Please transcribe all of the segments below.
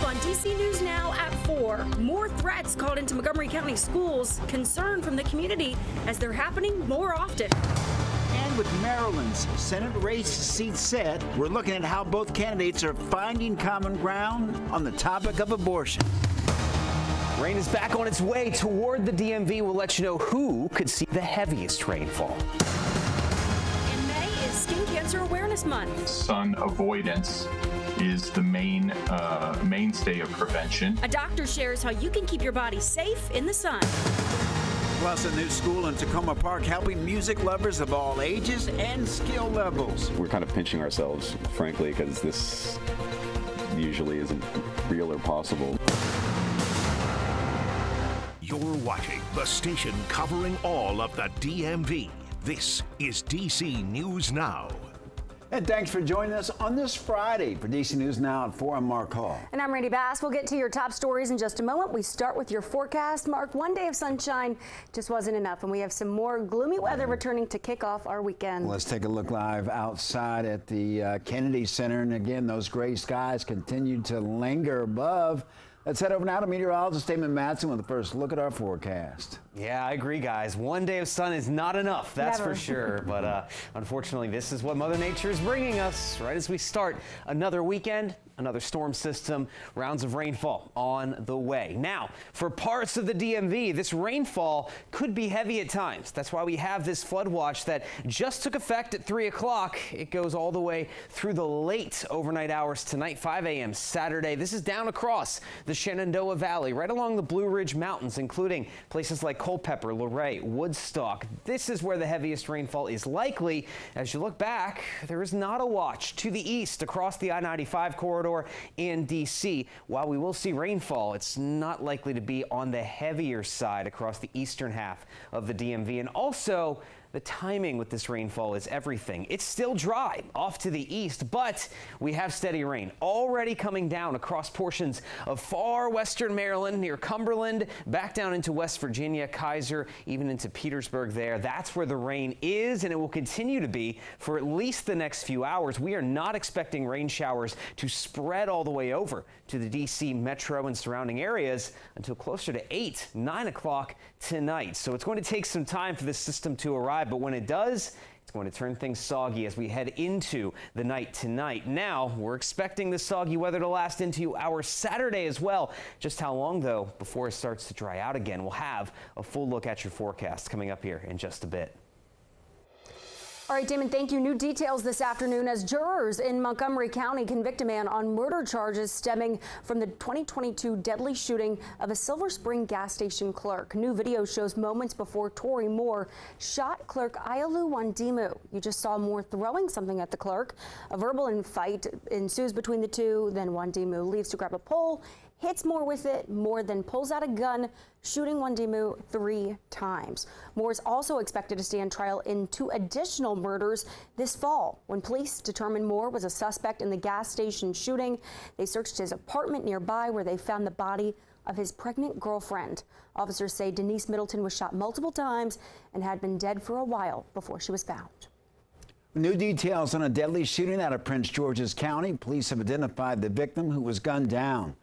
up on DC News Now at 4. More threats called into Montgomery County schools. Concern from the community as they're happening more often. And with Maryland's Senate race seat set, we're looking at how both candidates are finding common ground on the topic of abortion. Rain is back on its way toward the DMV. We'll let you know who could see the heaviest rainfall. In May is Skin Cancer Awareness Month. Sun avoidance is the mainstay of prevention. A doctor shares how you can keep your body safe in the sun. Plus, a new school in Tacoma Park helping music lovers of all ages and skill levels. We're kind of pinching ourselves, frankly, because this usually isn't real or possible. You're watching the station covering all of the DMV. This is DC News Now. And thanks for joining us on this Friday for DC News Now at 4. I'm Mark Hall. And I'm Randy Bass. We'll get to your top stories in just a moment. We start with your forecast. Mark, one day of sunshine just wasn't enough, and we have some more gloomy weather returning to kick off our weekend. Let's take a look live outside at the Kennedy Center. And again, those gray skies continue to linger above. Let's head over now to meteorologist Damon Matson with the first look at our forecast. Yeah, I agree, guys. One day of sun is not enough, that's Never. for sure. But unfortunately, this is what Mother Nature is bringing us right as we start another weekend, another storm system, rounds of rainfall on the way. Now, for parts of the DMV, this rainfall could be heavy at times. That's why we have this flood watch that just took effect at 3 o'clock. It goes all the way through the late overnight hours tonight, 5 a.m. Saturday. This is down across the Shenandoah Valley, right along the Blue Ridge Mountains, including places like Culpeper, Luray, Woodstock. This is where the heaviest rainfall is likely. As you look back, there is not a watch to the east across the I-95 corridor in D.C. While we will see rainfall, it's not likely to be on the heavier side across the eastern half of the DMV. And also, the timing with this rainfall is everything. It's still dry off to the east, but we have steady rain already coming down across portions of far western Maryland, near Cumberland, back down into West Virginia, Kaiser, even into Petersburg there. That's where the rain is, and it will continue to be for at least the next few hours. We are not expecting rain showers to spread all the way over to the D.C. metro and surrounding areas until closer to 8, 9 o'clock tonight. So it's going to take some time for this system to arrive. But when it does, it's going to turn things soggy as we head into the night tonight. Now, we're expecting the soggy weather to last into our Saturday as well. Just how long, though, before it starts to dry out again? We'll have a full look at your forecast coming up here in just a bit. All right, Damon, thank you. New details this afternoon as jurors in Montgomery County convict a man on murder charges stemming from the 2022 deadly shooting of a Silver Spring gas station clerk. New video shows moments before Tory Moore shot clerk Ayalu Wandimu. You just saw Moore throwing something at the clerk. A verbal fight ensues between the two. Then Wandimu leaves to grab a pole, hits Moore with it. Moore then pulls out a gun, shooting Wandimu 3 times. Moore is also expected to stand trial in 2 additional murders this fall. When police determined Moore was a suspect in the gas station shooting, they searched his apartment nearby where they found the body of his pregnant girlfriend. Officers say Denise Middleton was shot multiple times and had been dead for a while before she was found. New details on a deadly shooting out of Prince George's County. Police have identified the victim who was gunned down.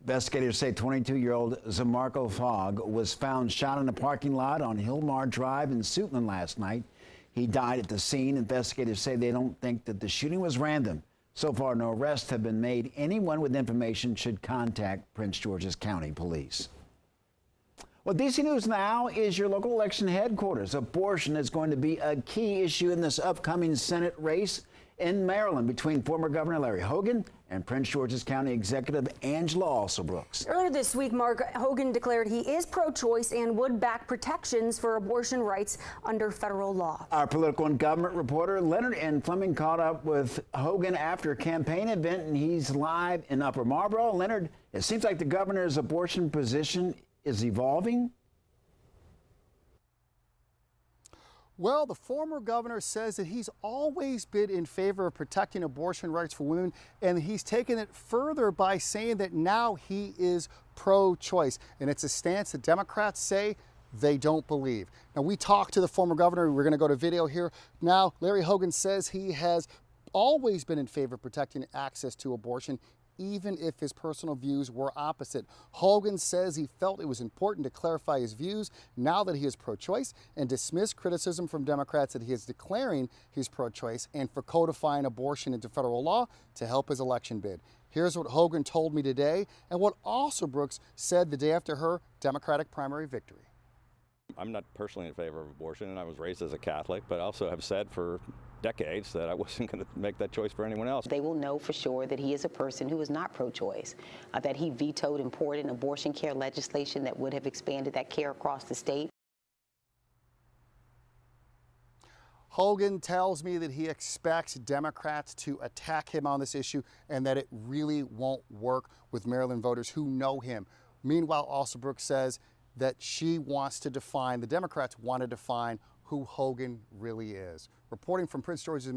Investigators say 22-year-old Zamarco Fogg was found shot in a parking lot on Hillmar Drive in Suitland last night. He died at the scene. Investigators say they don't think that the shooting was random. So far, no arrests have been made. Anyone with information should contact Prince George's County Police. Well, DC News Now is your local election headquarters. Abortion is going to be a key issue in this upcoming Senate race in Maryland between former Governor Larry Hogan and Prince George's County Executive Angela Alsobrooks. Earlier this week, Mark, Hogan declared he is pro-choice and would back protections for abortion rights under federal law. Our political and government reporter Leonard N. Fleming caught up with Hogan after a campaign event, and he's live in Upper Marlboro. Leonard, it seems like the governor's abortion position is evolving. Well, the former governor says that he's always been in favor of protecting abortion rights for women, and he's taken it further by saying that now he is pro-choice. And it's a stance that Democrats say they don't believe. Now, we talked to the former governor. We're going to go to video here. Now, Larry Hogan says he has always been in favor of protecting access to abortion, even if his personal views were opposite. Hogan says he felt it was important to clarify his views now that he is pro-choice and dismiss criticism from Democrats that he is declaring he's pro-choice and for codifying abortion into federal law to help his election bid. Here's what Hogan told me today and what Alsobrooks said the day after her Democratic primary victory. I'm not personally in favor of abortion, and I was raised as a Catholic, but I also have said for decades that I wasn't going to make that choice for anyone else. They will know for sure that he is a person who is not pro-choice, that he vetoed important abortion care legislation that would have expanded that care across the state. Hogan tells me that he expects Democrats to attack him on this issue and that it really won't work with Maryland voters who know him. Meanwhile, Alsobrooks says that she wants to define, the Democrats want to define who Hogan really is. Reporting from Prince George's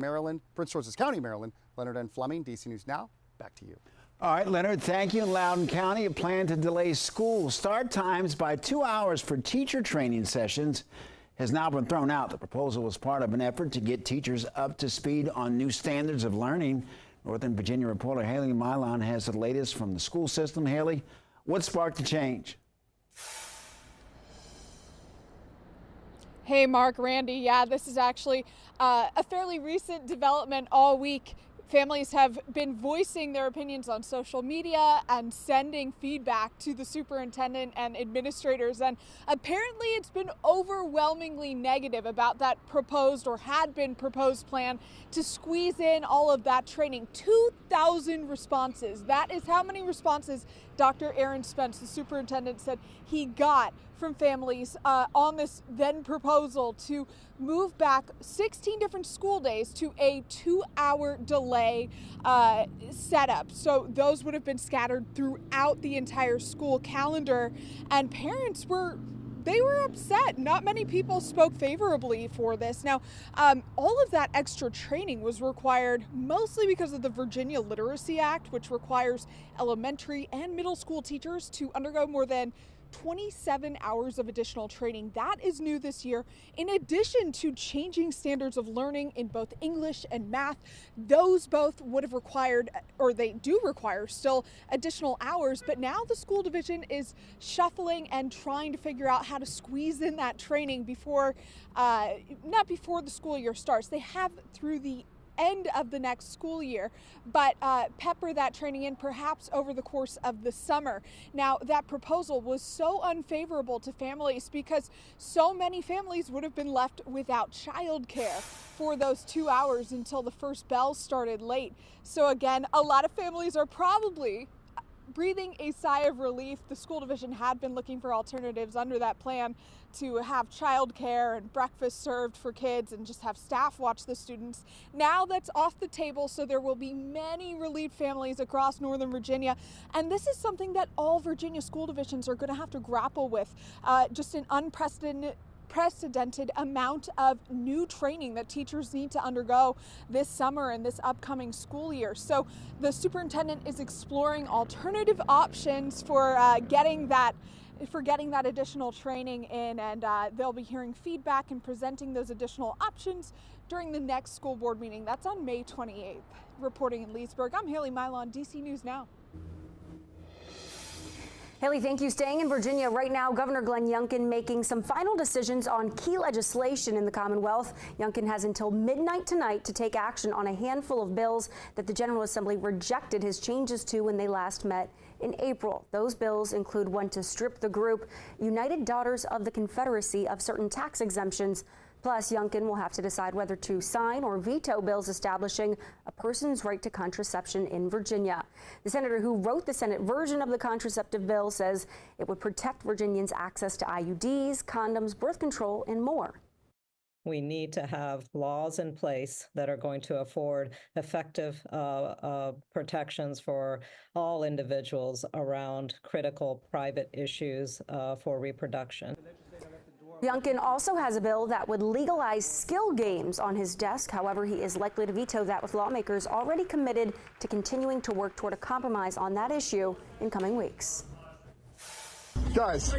County, Maryland, Leonard N. Fleming, DC News Now, back to you. All right, Leonard, thank you. In Loudoun County, a plan to delay school start times by 2 hours for teacher training sessions has now been thrown out. The proposal was part of an effort to get teachers up to speed on new standards of learning. Northern Virginia reporter Haley Milon has the latest from the school system. Haley, what sparked the change? Hey, Mark, Randy. Yeah, this is actually a fairly recent development all week. Families have been voicing their opinions on social media and sending feedback to the superintendent and administrators. And apparently it's been overwhelmingly negative about that proposed or had been proposed plan to squeeze in all of that training. 2,000 responses. That is how many responses Dr. Aaron Spence, the superintendent, said he got from families on this then proposal to move back 16 different school days to a 2-hour delay setup. So those would have been scattered throughout the entire school calendar, and parents were upset. Not many people spoke favorably for this. Now, all of that extra training was required mostly because of the Virginia Literacy Act, which requires elementary and middle school teachers to undergo more than 27 hours of additional training. That is new this year. In addition to changing standards of learning in both English and math, those both would have required, or they do require still, additional hours. But now the school division is shuffling and trying to figure out how to squeeze in that training before, not before the school year starts. They have through the end of the next school year, but pepper that training in perhaps over the course of the summer. Now, that proposal was so unfavorable to families because so many families would have been left without childcare for those 2 hours until the first bell started late. So again, a lot of families are probably breathing a sigh of relief. The school division had been looking for alternatives under that plan to have childcare and breakfast served for kids and just have staff watch the students. Now that's off the table, so there will be many relieved families across Northern Virginia. And this is something that all Virginia school divisions are going to have to grapple with. Just an unprecedented amount of new training that teachers need to undergo this summer and this upcoming school year. So the superintendent is exploring alternative options for getting that additional training in, and they'll be hearing feedback and presenting those additional options during the next school board meeting. That's on May 28th. Reporting in Leesburg, I'm Haley Milon, DC News Now. Haley, thank you. Staying in Virginia right now, Governor Glenn Youngkin making some final decisions on key legislation in the Commonwealth. Youngkin has until midnight tonight to take action on a handful of bills that the General Assembly rejected his changes to when they last met in April. Those bills include one to strip the group United Daughters of the Confederacy of certain tax exemptions. Plus, Youngkin will have to decide whether to sign or veto bills establishing a person's right to contraception in Virginia. The senator who wrote the Senate version of the contraceptive bill says it would protect Virginians' access to IUDs, condoms, birth control, and more. We need to have laws in place that are going to afford effective protections for all individuals around critical private issues for reproduction. Youngkin also has a bill that would legalize skill games on his desk. However, he is likely to veto that, with lawmakers already committed to continuing to work toward a compromise on that issue in coming weeks. Guys.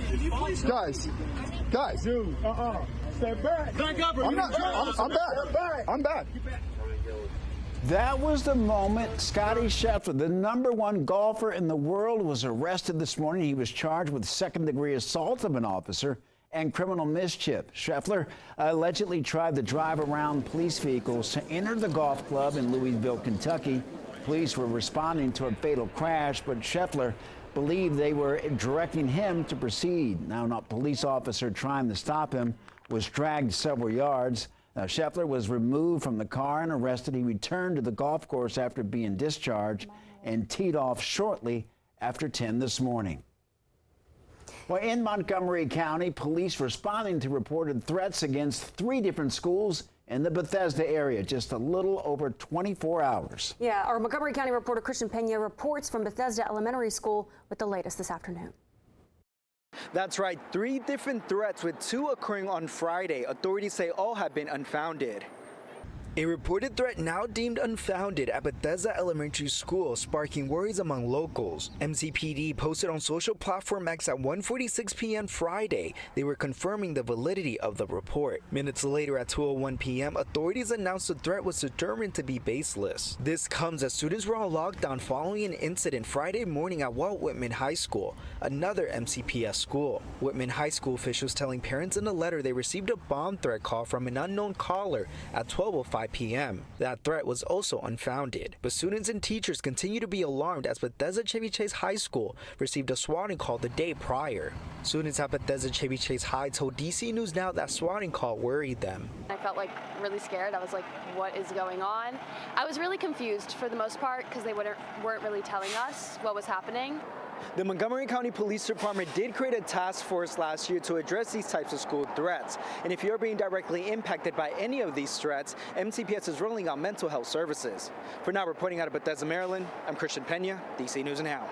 Dude, Step back. Back up. I'm back. That was the moment Scotty Scheffler, the #1 golfer in the world, was arrested this morning. He was charged with second-degree assault of an officer and criminal mischief. Scheffler allegedly tried to drive around police vehicles to enter the golf club in Louisville, Kentucky. Police were responding to a fatal crash, but Scheffler believed they were directing him to proceed. Now, a police officer trying to stop him was dragged several yards. Scheffler was removed from the car and arrested. He returned to the golf course after being discharged and teed off shortly after 10 this morning. Well, in Montgomery County, police responding to reported threats against 3 different schools in the Bethesda area, just a little over 24 hours. Yeah, our Montgomery County reporter Christian Pena reports from Bethesda Elementary School with the latest this afternoon. That's right, 3 different threats, with 2 occurring on Friday. Authorities say all have been unfounded. A reported threat now deemed unfounded at Bethesda Elementary School, sparking worries among locals. MCPD posted on social platform X at 1:46 p.m. Friday. They were confirming the validity of the report. Minutes later at 2:01 p.m., authorities announced the threat was determined to be baseless. This comes as students were on lockdown following an incident Friday morning at Walt Whitman High School, another MCPS school. Whitman High School officials telling parents in a letter they received a bomb threat call from an unknown caller at 12:05 p.m. That threat was also unfounded, but students and teachers continue to be alarmed as Bethesda Chevy Chase High School received a swatting call the day prior. Students at Bethesda Chevy Chase High told DC News Now that swatting call worried them. I felt like really scared. I was like, what is going on? I was really confused for the most part because they weren't really telling us what was happening. The Montgomery County Police Department did create a task force last year to address these types of school threats. And if you're being directly impacted by any of these threats, MCPS is rolling out mental health services. For now, reporting out of Bethesda, Maryland, I'm Christian Pena, DC News Now.